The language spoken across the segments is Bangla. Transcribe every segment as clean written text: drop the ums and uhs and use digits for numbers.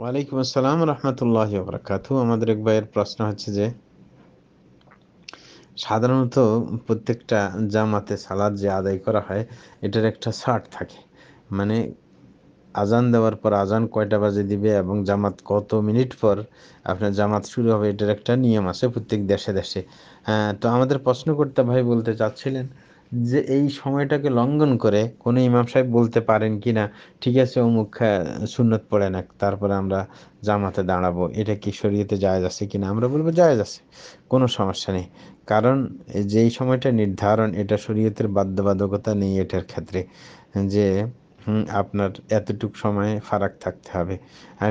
ওয়ালাইকুম আসসালাম রহমতুল্লাহি ওয়া বারাকাতুহু। আমাদের এক ভাইয়ের প্রশ্ন হচ্ছে যে সাধারণত প্রত্যেকটা জামাতে সালাত যে আদায় করা হয় এটার একটা শার্ট থাকে। মানে আজান দেওয়ার পর আজান কয়টা বাজে দিবে এবং জামাত কত মিনিট পর আপনার জামাত শুরু হবে, এটার একটা নিয়ম আছে প্রত্যেক দেশে দেশে। তো আমাদের প্রশ্নকর্তা ভাই বলতে চাচ্ছিলেন যে এই সময়টাকে লঙ্ঘন করে কোনো ইমাম সাহেব বলতে পারেন কি না, ঠিক আছে অমুক সুন্নত পড়ে না, তারপরে আমরা জামাতে দাঁড়াবো, এটা কি শরীয়তে জায়েজ আছে কিনা? আমরা বলবো জায়েজ আছে, কোনো সমস্যা নেই। কারণ যেই সময়টা নির্ধারণ, এটা শরীয়তের বাধ্যবাধকতা নেই এটার ক্ষেত্রে যে আপনার এতটুক সময়ে ফারাক থাকতে হবে।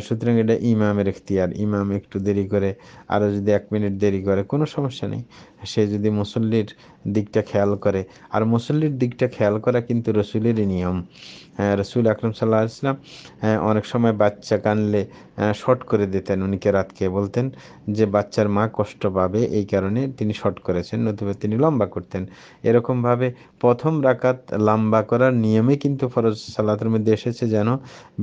সুতরাং এটা ইমামের এখতিয়ার। ইমাম একটু দেরি করে, আরও যদি 1 মিনিট দেরি করে কোনো সমস্যা নেই। সে যদি মুসল্লির দিকটা খেয়াল করে, আর মুসল্লির দিকটা খেয়াল করা কিন্তু রসুলেরই নিয়ম। রসুল আকরম সাল্লাহ ইসলাম অনেক সময় বাচ্চা কানলে শর্ট করে দিতেন। উনি কেরাতকে বলতেন যে বাচ্চার মা কষ্ট পাবে, এই কারণে তিনি শর্ট করেছেন, নতুবা তিনি লম্বা করতেন। এরকমভাবে প্রথম রাকাত লম্বা করার নিয়মে কিন্তু ফরজ সালাতের মধ্যে এসেছে যেন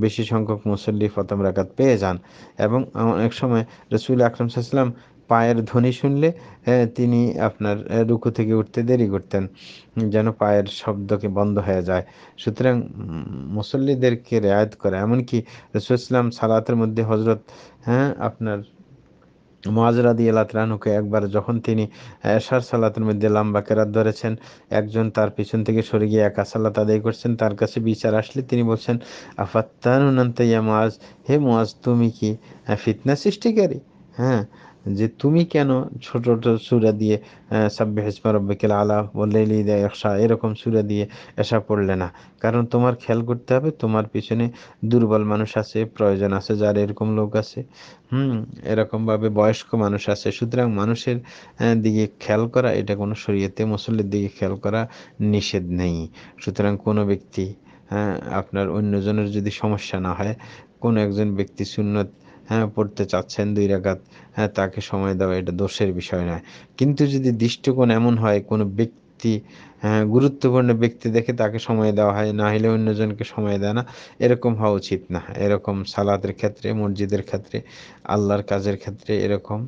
বেশি সংখ্যক মুসল্লি প্রথম রাকাত পেয়ে যান। এবং অনেক সময় রসুল আকরম সাল্লাম পায়ের ধ্বনি শুনলে তিনি আপনার রুকু থেকে উঠতে দেরি করতেন, যেন পায়ের শব্দকে বন্ধ হয়ে যায়। সুতরাং মুসল্লিদেরকে রেয়াত করা, এমনকি রসুল ইসলাম সালাতের মধ্যে হজরত আপনার মুআজ রাদিয়াল্লাহু তাআলা আনহুকে একবার যখন তিনি এশার সালাতের মধ্যে লম্বা কেরাত ধরেছেন, একজন তার পিছন থেকে সরে গিয়ে একা সালাত আদায় করছেন, তার কাছে বিচার আসলে তিনি বলছেন, আফাত্তানুন আনতা ইয়া মুআজ, হে মুআজ তুমি কি ফিতনা সৃষ্টিকারী? হ্যাঁ, যে তুমি কেন ছোট ছোট সূরা দিয়ে সাব্বিহ ইসমা রাব্বিকাল আলা ওয়াল লাইলি ইযা ইয়াগশা এরকম সূরা দিয়ে এশা পড়লে না? কারণ তোমার খেয়াল করতে হবে তোমার পিছনে দুর্বল মানুষ আছে, প্রয়োজন আছে, যার এরকম লোক আছে। হুম, এরকমভাবে বয়স্ক মানুষ আছে। সুতরাং মানুষের দিকে খেয়াল করা, এটা কোনো শরীয়তে মুসল্লির দিকে খেয়াল করা নিষেধ নেই। সুতরাং কোনো ব্যক্তি আপনার অন্যজনের যদি সমস্যা না হয়, কোনো একজন ব্যক্তি সুন্নত পড়তে চাচ্ছেন 2 রাকাত, তাকে সময় দেওয়া এটা দোষের বিষয় নয়। কিন্তু যদি দৃষ্টিকোণ এমন হয় কোনো ব্যক্তি গুরুত্বপূর্ণ ব্যক্তি দেখে তাকে সময় দেওয়া হয়, না হলে অন্যজনকে সময় দেয় না, এরকম হওয়া উচিত না। এরকম সালাতের ক্ষেত্রে, মসজিদের ক্ষেত্রে, আল্লাহর কাজের ক্ষেত্রে এরকম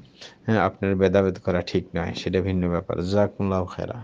আপনার ভেদাভেদ করা ঠিক নয়, সেটা ভিন্ন ব্যাপার। জাযাকুমুল্লাহু খায়রা।